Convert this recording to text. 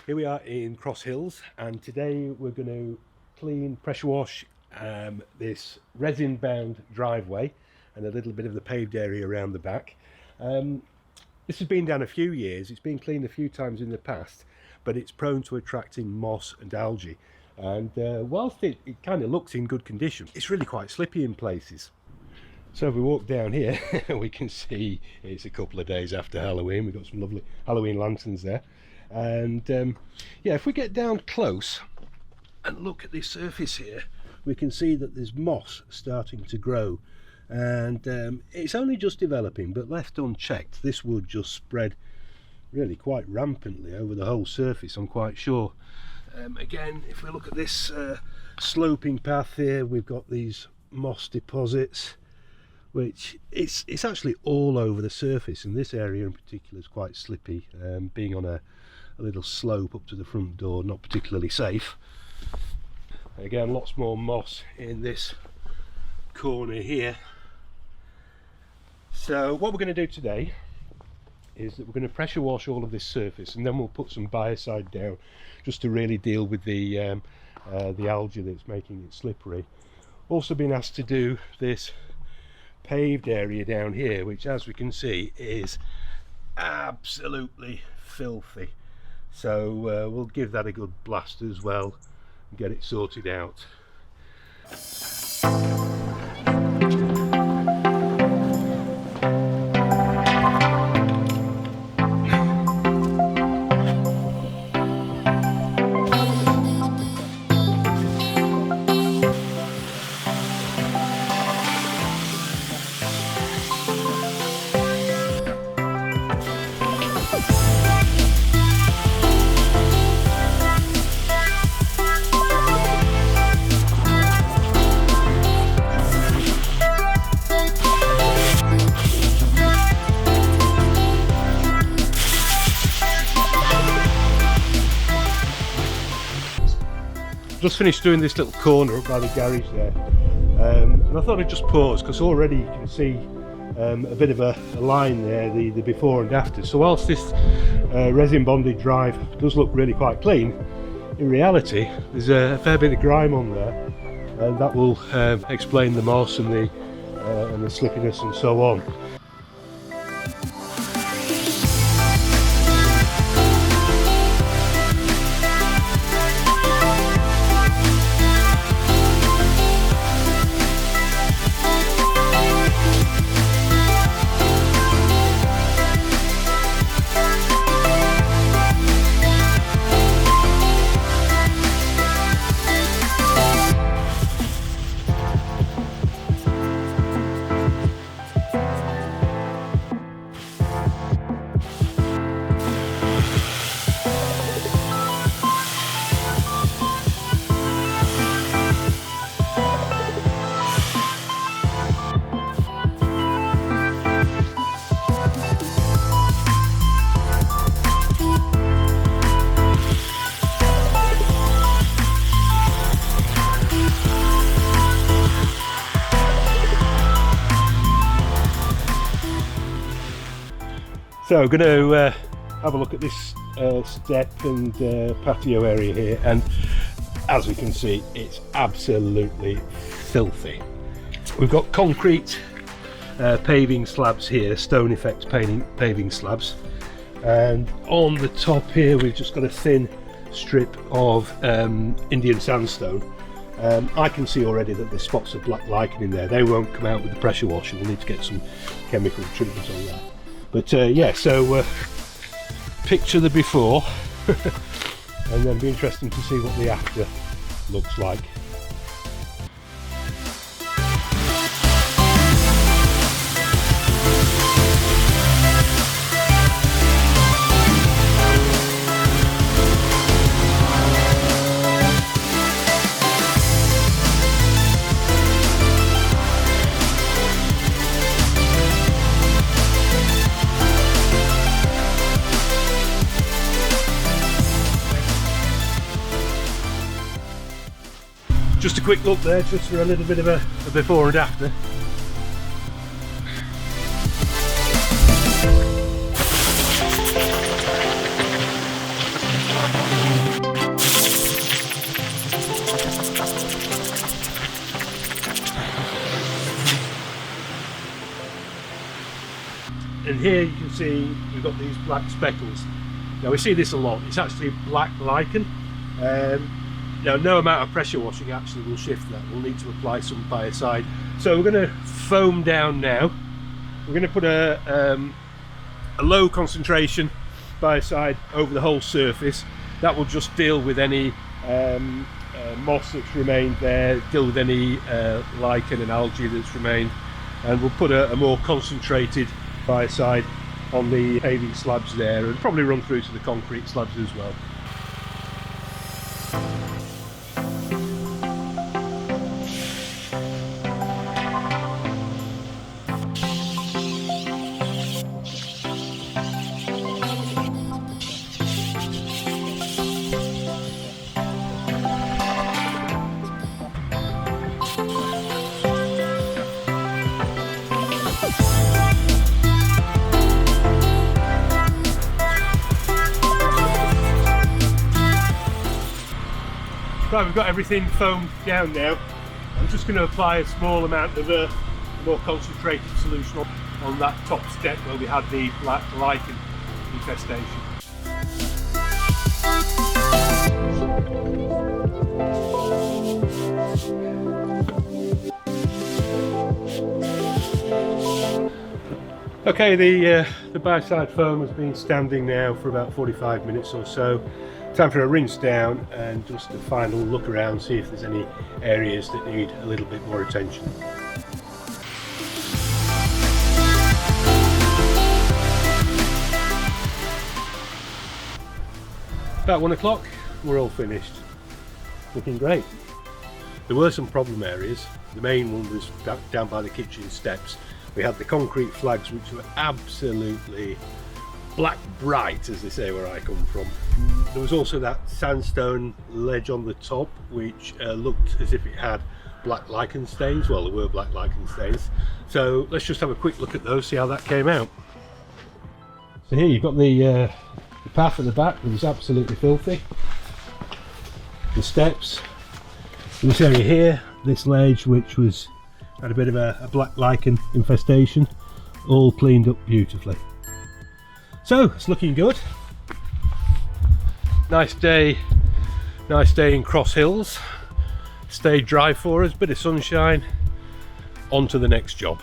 Here we are in Cross Hills, and today we're going to clean, pressure wash this resin bound driveway and a little bit of the paved area around the back. This has been done a few years, it's been cleaned a few times in the past, but it's prone to attracting moss and algae, and whilst it kind of looks in good condition, it's really quite slippy in places. So if we walk down here we can see it's a couple of days after Halloween. We've got some lovely Halloween lanterns there. And yeah, if we get down close and look at this surface here, we can see that there's moss starting to grow, and it's only just developing, but left unchecked this would just spread really quite rampantly over the whole surface, I'm quite sure. Again, if we look at this sloping path here, we've got these moss deposits, which it's actually all over the surface, and this area in particular is quite slippy, being on a little slope up to the front door, not particularly safe. Again, lots more moss in this corner here. So what we're going to do today is that we're going to pressure wash all of this surface, and then we'll put some biocide down just to really deal with the algae that's making it slippery. Also been asked to do this paved area down here, which as we can see is absolutely filthy. So we'll give that a good blast as well and get it sorted out. Just finished doing this little corner up by the garage there, and I thought I'd just pause because already you can see a bit of a line there, the before and after. So whilst this resin bonded drive does look really quite clean, in reality there's a fair bit of grime on there, and that will explain the moss and the slippiness and so on. So I'm going to have a look at this step and patio area here, and as we can see it's absolutely filthy. We've got concrete paving slabs here, stone effect paving slabs, and on the top here we've just got a thin strip of Indian sandstone. I can see already that there's spots of black lichen in there. They won't come out with the pressure washer, we'll need to get some chemical treatment on that. But yeah, so picture the before and then it'll be interesting to see what the after looks like. Just a quick look there, just for a little bit of a before and after. And here you can see we've got these black speckles. Now we see this a lot. It's actually black lichen. Now no amount of pressure washing actually will shift that. We'll need to apply some biocide. So we're going to foam down now. We're going to put a low concentration biocide over the whole surface. That will just deal with any moss that's remained there, deal with any lichen and algae that's remained, and we'll put a more concentrated biocide on the paving slabs there, and probably run through to the concrete slabs as well. Right, we've got everything foamed down now. I'm just going to apply a small amount of a more concentrated solution on that top step where we had the black lichen infestation. Okay, the biocide foam has been standing now for about 45 minutes or so. Time for a rinse down and just a final look around, see if there's any areas that need a little bit more attention. About 1 o'clock, we're all finished. Looking great. There were some problem areas. The main one was down by the kitchen steps. We had the concrete flags which were absolutely black bright, as they say where I come from. There was also that sandstone ledge on the top which looked as if it had black lichen stains. Well, there were black lichen stains. So let's just have a quick look at those, see how that came out. So here you've got the path at the back that was absolutely filthy. The steps. This area here, this ledge which had a bit of a black lichen infestation, all cleaned up beautifully. So it's looking good. Nice day in Cross Hills. Stayed dry for us, bit of sunshine. On to the next job.